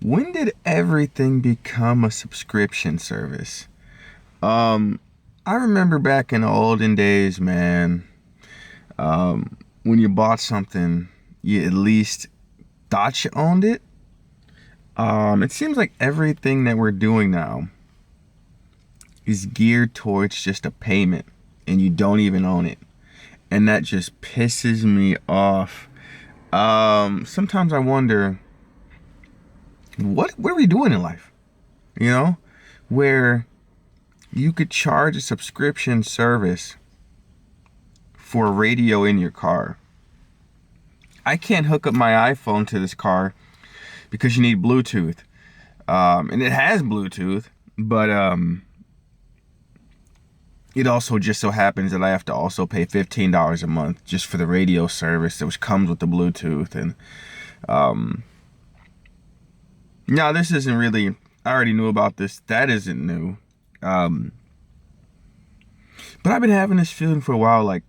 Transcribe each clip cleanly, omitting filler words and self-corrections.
When did everything become a subscription service? Um, I remember back in the olden days, man, when you bought something, you at least thought you owned it. It seems like everything that we're doing now is geared towards just a payment and you don't even own it. And that just pisses me off. Sometimes I wonder, what are we doing in life? You know, where you could charge a subscription service for a radio in your car. I can't hook up my iPhone to this car because you need Bluetooth. And it has Bluetooth, but it also just so happens that I have to also pay $15 a month just for the radio service, which comes with the Bluetooth. And now this isn't really, I already knew about this. That isn't new. But I've been having this feeling for a while, like,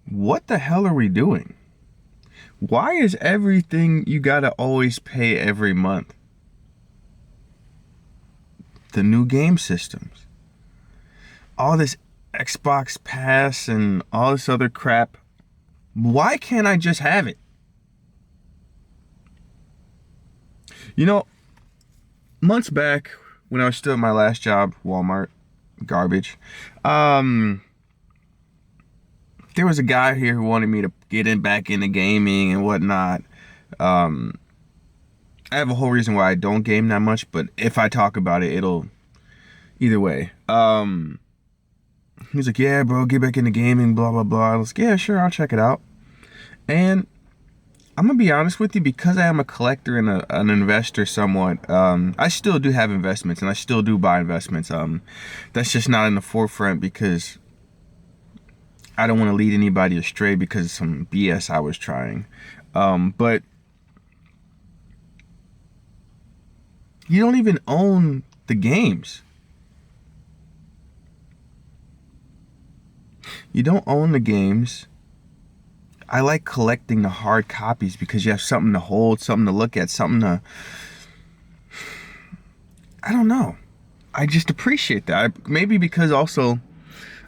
what the hell are we doing? Why is everything you gotta always pay every month? The new game systems, all this Xbox Pass and all this other crap. Why can't I just have it? You know, months back when I was still at my last job, Walmart, garbage, there was a guy here who wanted me to get back into gaming and whatnot. I have a whole reason why I don't game that much, but if I talk about it, it'll either way. He's like, yeah, bro, get back into gaming, blah, blah, blah. I was like, yeah, sure, I'll check it out. And I'm gonna be honest with you, because I am a collector and an investor somewhat, I still do have investments and I still do buy investments. That's just not in the forefront because I don't want to lead anybody astray because of some BS I was trying. But you don't even own the games. You don't own the games. I like collecting the hard copies because you have something to hold, something to look at, something to... I don't know. I just appreciate that. Maybe because also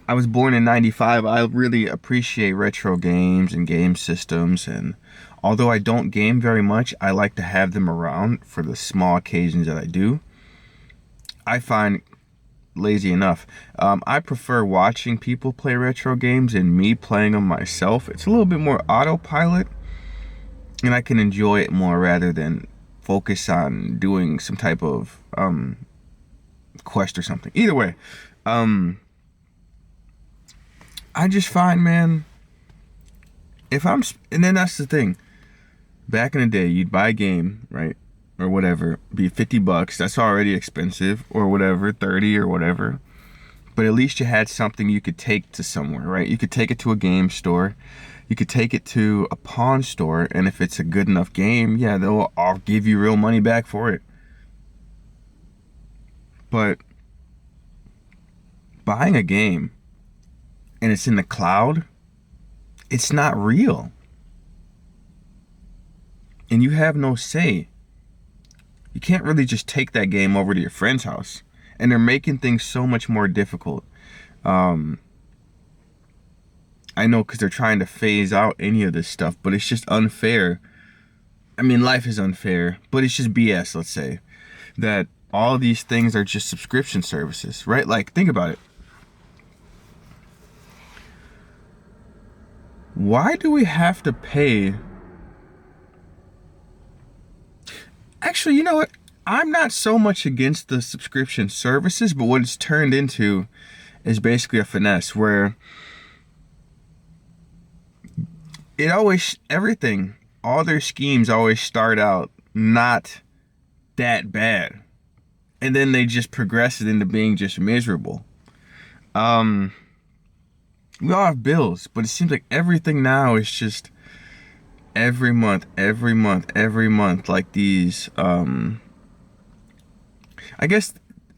I was born in 95, I really appreciate retro games and game systems. And although I don't game very much, I like to have them around for the small occasions that I do. I find lazy enough. I prefer watching people play retro games and me playing them myself. It's a little bit more autopilot and I can enjoy it more rather than focus on doing some type of quest or something. Either way, I just find, man, and then that's the thing. Back in the day, you'd buy a game, right? Or whatever, be $50. That's already expensive, or whatever, 30 or whatever. But at least you had something you could take to somewhere, right? You could take it to a game store. You could take it to a pawn store, and if it's a good enough game, yeah, I'll give you real money back for it. But buying a game and it's in the cloud, it's not real. And you have no say. You can't really just take that game over to your friend's house. And they're making things so much more difficult. I know because they're trying to phase out any of this stuff, but it's just unfair. I mean, life is unfair, but it's just BS, let's say. That all these things are just subscription services, right? Like, think about it. Why do we have to pay? Actually, you know what? I'm not so much against the subscription services, but what it's turned into is basically a finesse where everything, all their schemes always start out not that bad. And then they just progress it into being just miserable. We all have bills, but it seems like everything now is just every month, like these, I guess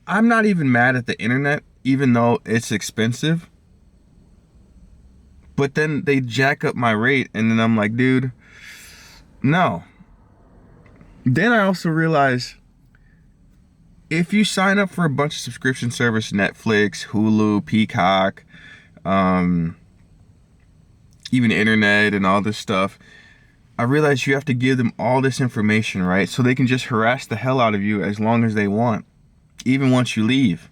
I'm not even mad at the internet, even though it's expensive. But then they jack up my rate, and then I'm like, dude, no. Then I also realized if you sign up for a bunch of subscription service, Netflix, Hulu, Peacock, even internet and all this stuff, I realized you have to give them all this information, right? So they can just harass the hell out of you as long as they want, even once you leave.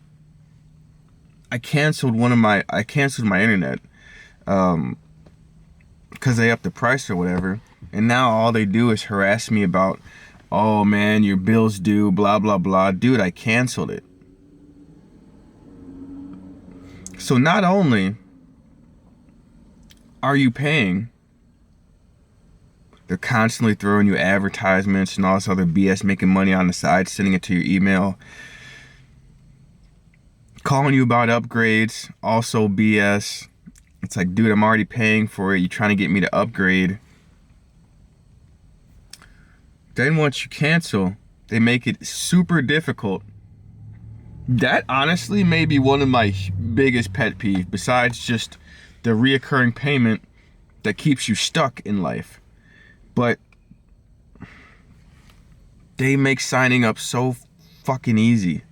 I canceled my internet because they upped the price or whatever, and now all they do is harass me about, oh man, your bill's due, blah blah blah. Dude, I canceled it. So not only are you paying, they're constantly throwing you advertisements and all this other BS, making money on the side, sending it to your email, calling you about upgrades, also BS. It's like, dude, I'm already paying for it. You're trying to get me to upgrade. Then once you cancel, they make it super difficult. That honestly may be one of my biggest pet peeves, besides just the reoccurring payment that keeps you stuck in life. But they make signing up so fucking easy.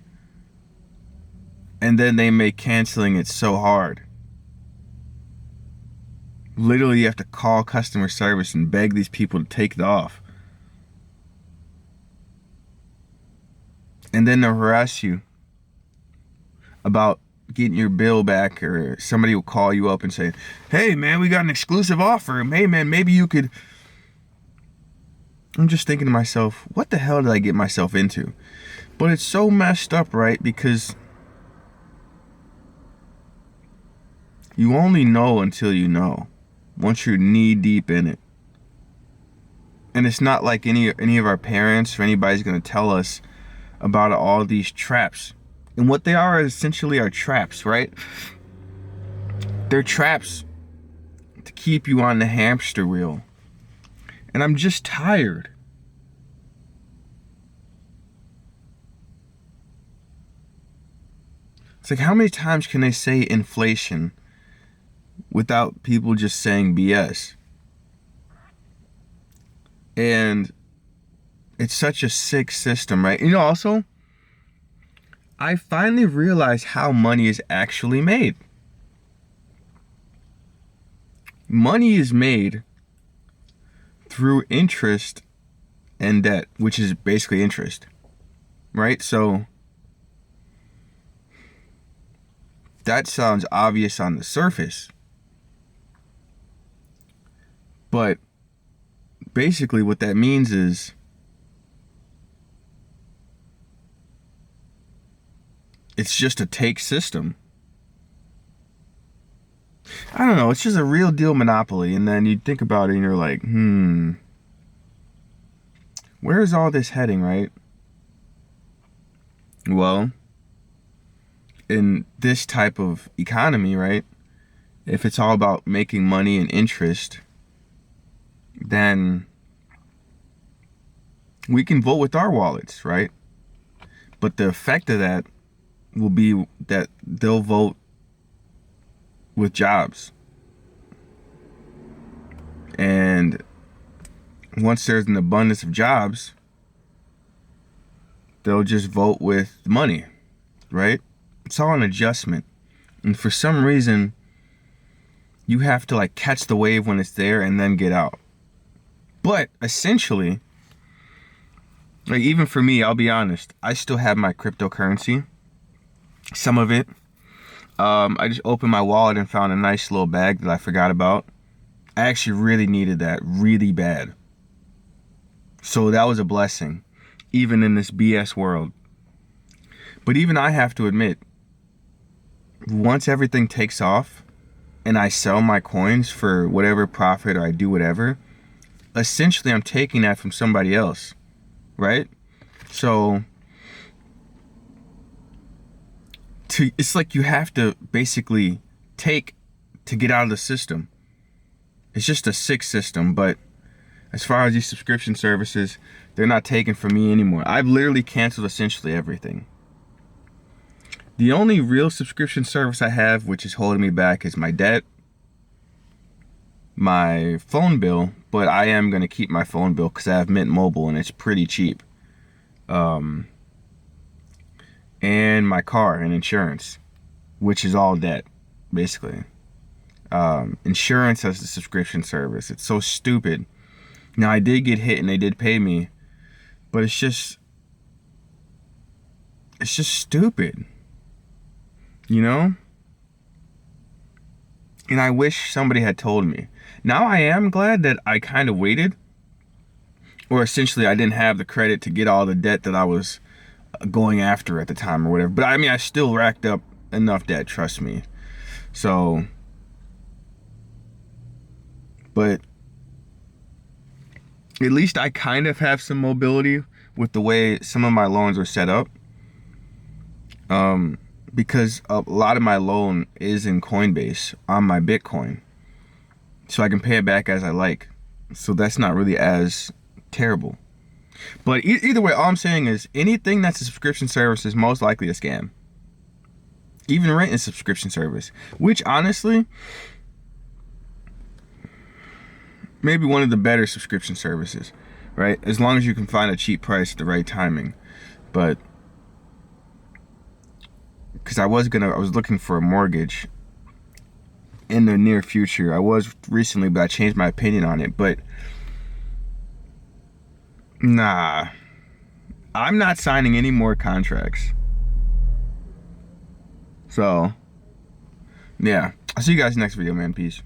And then they make canceling it so hard. Literally, you have to call customer service and beg these people to take it off. And then they'll harass you about getting your bill back, or somebody will call you up and say, hey man, we got an exclusive offer. Hey man, maybe you could. I'm just thinking to myself, what the hell did I get myself into? But it's so messed up, right? Because you only know until you know, once you're knee deep in it. And it's not like any of our parents or anybody's going to tell us about all these traps. And what they are essentially are traps, right? They're traps to keep you on the hamster wheel. And I'm just tired. It's like, how many times can they say inflation without people just saying BS? And it's such a sick system, right? You know, also, I finally realized how money is actually made. Money is made through interest and debt, which is basically interest, right? So that sounds obvious on the surface, but basically what that means is it's just a take system. I don't know, it's just a real deal monopoly. And then you think about it and you're like, where is all this heading, right? Well, in this type of economy, right, if it's all about making money and interest, then we can vote with our wallets, right? But the effect of that will be that they'll vote with jobs. And once there's an abundance of jobs, they'll just vote with money, right? It's all an adjustment. And for some reason, you have to like catch the wave when it's there and then get out. But essentially, like even for me, I'll be honest, I still have my cryptocurrency. Some of it. I just opened my wallet and found a nice little bag that I forgot about. I actually really needed that really bad. So that was a blessing, even in this BS world. But even I have to admit, once everything takes off and I sell my coins for whatever profit or I do whatever, essentially I'm taking that from somebody else, right? So it's like you have to basically take to get out of the system. It's just a sick system, but as far as these subscription services, they're not taken from me anymore. I've literally canceled essentially everything. The only real subscription service I have, which is holding me back, is my debt, my phone bill, but I am going to keep my phone bill because I have Mint Mobile and it's pretty cheap. And my car and insurance, which is all debt, basically. Insurance as the subscription service. It's so stupid. Now, I did get hit and they did pay me, but it's just stupid, you know? And I wish somebody had told me. Now I am glad that I kind of waited, or essentially I didn't have the credit to get all the debt that I was going after at the time or whatever. But I mean, I still racked up enough debt, trust me. So, but at least I kind of have some mobility with the way some of my loans are set up. Because a lot of my loan is in Coinbase on my Bitcoin. So I can pay it back as I like. So that's not really as terrible. But either way, all I'm saying is anything that's a subscription service is most likely a scam. Even rent is a subscription service, which honestly, maybe one of the better subscription services, right? As long as you can find a cheap price at the right timing. But because I was looking for a mortgage in the near future. I was recently, but I changed my opinion on it. But nah, I'm not signing any more contracts. So, yeah. I'll see you guys next video, man. Peace.